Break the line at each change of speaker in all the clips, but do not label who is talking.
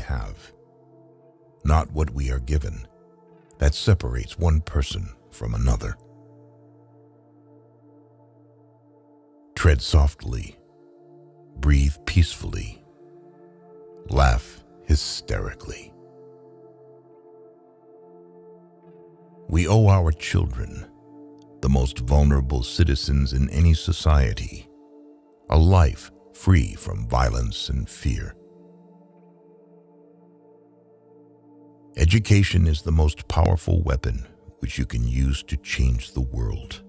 have, not what we are given, that separates one person from another. Tread softly, breathe peacefully, laugh hysterically. We owe our children, the most vulnerable citizens in any society, a life free from violence and fear. Education is the most powerful weapon which you can use to change the world.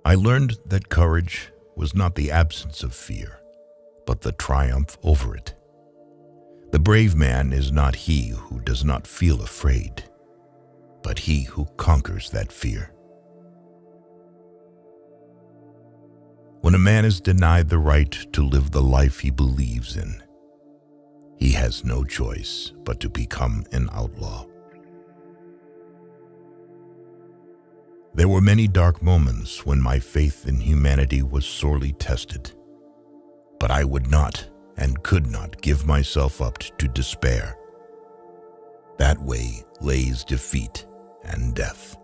I learned that courage was not the absence of fear, but the triumph over it. The brave man is not he who does not feel afraid, but he who conquers that fear. When a man is denied the right to live the life he believes in, he has no choice but to become an outlaw. There were many dark moments when my faith in humanity was sorely tested, but I would not and could not give myself up to despair. That way lays defeat and death.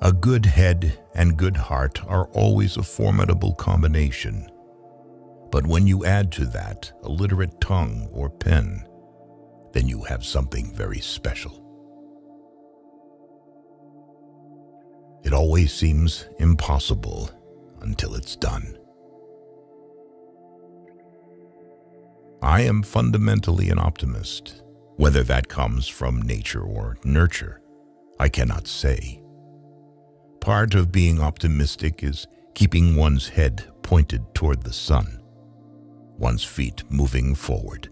A good head and good heart are always a formidable combination. But when you add to that a literate tongue or pen, then you have something very special. It always seems impossible until it's done. I am fundamentally an optimist. Whether that comes from nature or nurture, I cannot say. Part of being optimistic is keeping one's head pointed toward the sun, one's feet moving forward.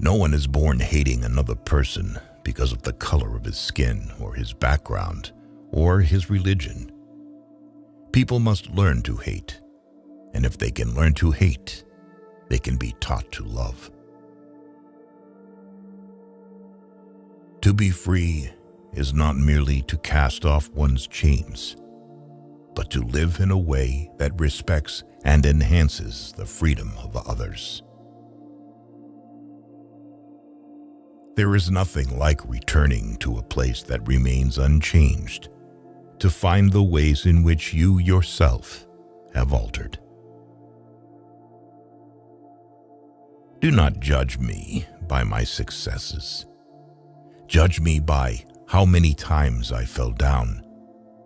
No one is born hating another person because of the color of his skin or his background or his religion. People must learn to hate, and if they can learn to hate, they can be taught to love. To be free is not merely to cast off one's chains, but to live in a way that respects and enhances the freedom of others. There is nothing like returning to a place that remains unchanged to find the ways in which you yourself have altered. Do not judge me by my successes. Judge me by how many times I fell down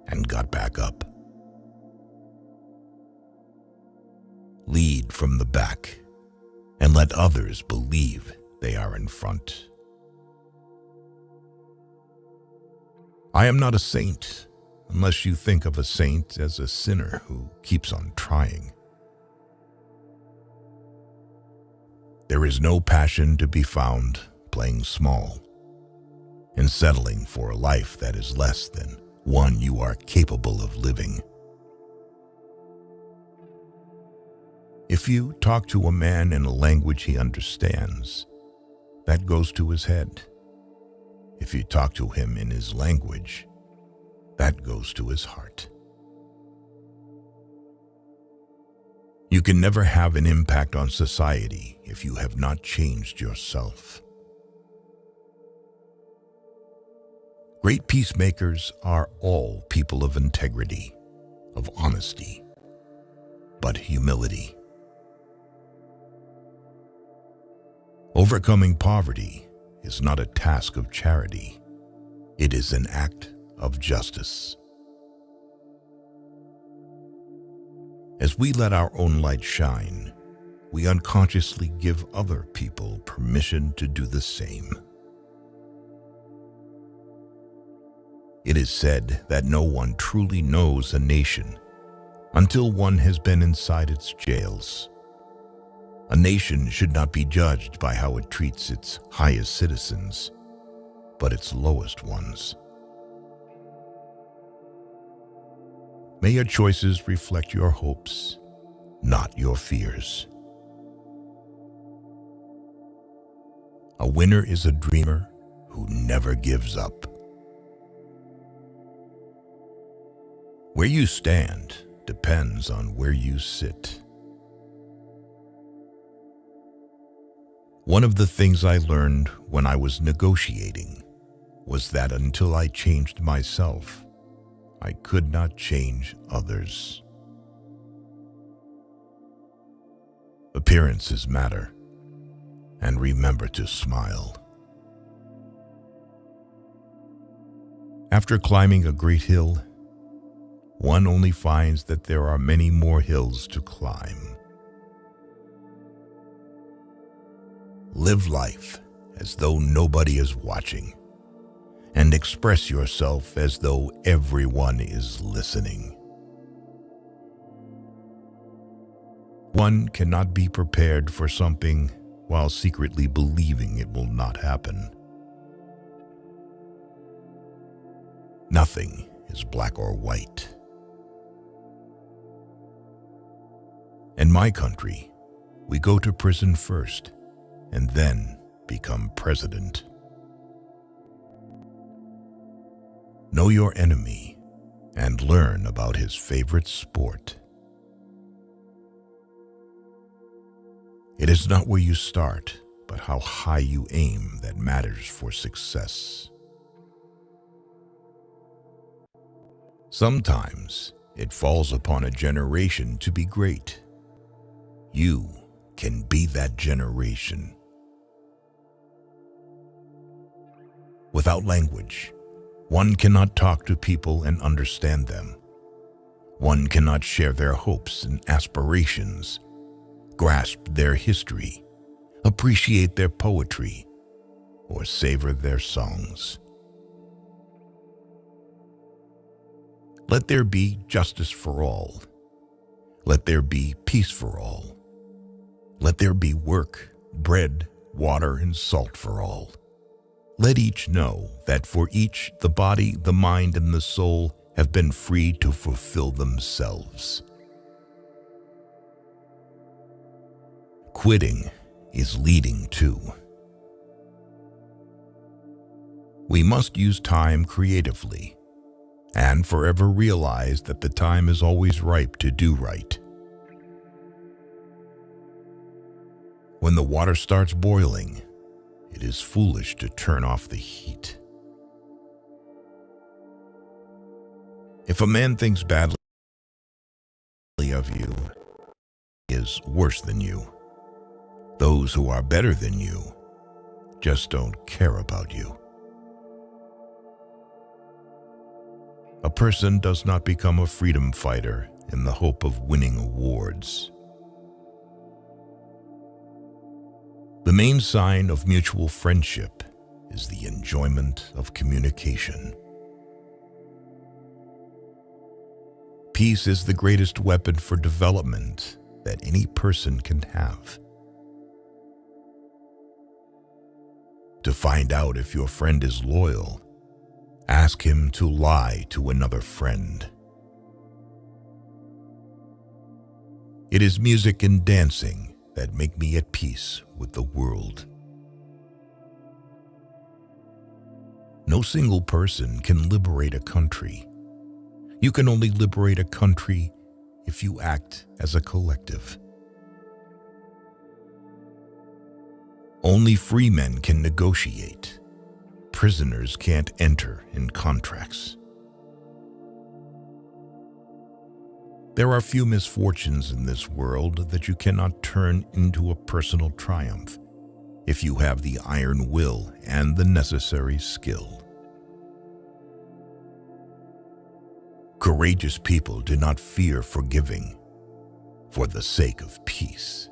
and got back up. Lead from the back and let others believe they are in front. I am not a saint unless you think of a saint as a sinner who keeps on trying. There is no passion to be found playing small and settling for a life that is less than one you are capable of living. If you talk to a man in a language he understands, that goes to his head. If you talk to him in his language, that goes to his heart. You can never have an impact on society if you have not changed yourself. Great peacemakers are all people of integrity, of honesty, but humility. Overcoming poverty is not a task of charity. It is an act of justice. As we let our own light shine, we unconsciously give other people permission to do the same. It is said that no one truly knows a nation until one has been inside its jails. A nation should not be judged by how it treats its highest citizens, but its lowest ones. May your choices reflect your hopes, not your fears. A winner is a dreamer who never gives up. Where you stand depends on where you sit. One of the things I learned when I was negotiating was that until I changed myself, I could not change others. Appearances matter, and remember to smile. After climbing a great hill, one only finds that there are many more hills to climb. Live life as though nobody is watching, and express yourself as though everyone is listening. One cannot be prepared for something while secretly believing it will not happen. Nothing is black or white. In my country, we go to prison first and then become president. Know your enemy and learn about his favorite sport. It is not where you start, but how high you aim that matters for success. Sometimes it falls upon a generation to be great. You can be that generation. Without language, one cannot talk to people and understand them. One cannot share their hopes and aspirations, grasp their history, appreciate their poetry, or savor their songs. Let there be justice for all. Let there be peace for all. Let there be work, bread, water, and salt for all. Let each know that for each the body, the mind, and the soul have been free to fulfill themselves. Quitting is leading too. We must use time creatively and forever realize that the time is always ripe to do right. When the water starts boiling, it is foolish to turn off the heat. If a man thinks badly of you, he is worse than you. Those who are better than you just don't care about you. A person does not become a freedom fighter in the hope of winning awards. The main sign of mutual friendship is the enjoyment of communication. Peace is the greatest weapon for development that any person can have. To find out if your friend is loyal, ask him to lie to another friend. It is music and dancing that make me at peace with the world. No single person can liberate a country. You can only liberate a country if you act as a collective. Only free men can negotiate. Prisoners can't enter in contracts. There are few misfortunes in this world that you cannot turn into a personal triumph if you have the iron will and the necessary skill. Courageous people do not fear forgiving for the sake of peace.